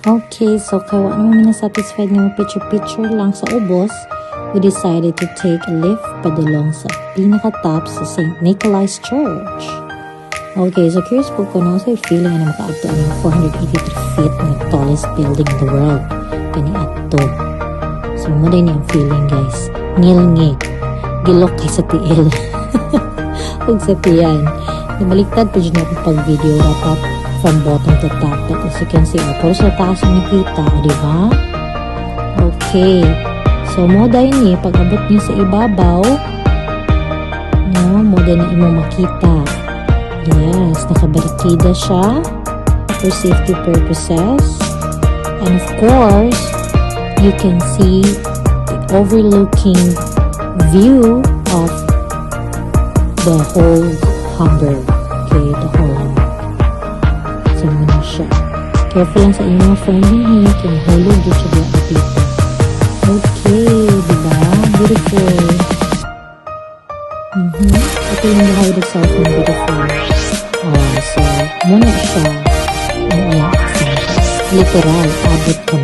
Okay, so kaya wala naman satisfied nga picture-picture lang sa ubos, we decided to take a lift padulong sa pinaka-top sa St. Nicholas Church. Okay, so curious po ko na sa feeling na makaabto ang 483 feet na tallest building in the world. Kani ato. So mo din yung feeling guys. Ngil-ngig. Gilok kay sa tiil. Huwag sa tiyan. Nabaliktad pa dyan ako pag-video dapat from bottom to top. But as you can see, pero sa taas yung nakita, di ba? Okay. So, mo dahil niya, pag abot niyo sa ibabaw, no, mo dahil na imo makita. Yes, nakabarikida siya for safety purposes. And of course, you can see the overlooking view of the whole Hamburg. Okay, the whole Hamburg. So, muna siya. Careful lang sa inyong friendly kung hulog dito siya dito. Okay, diba? Beautiful. Ito yung behind the cellphone, beautiful. So, muna siya. Ang iyang example. Literal, abot ka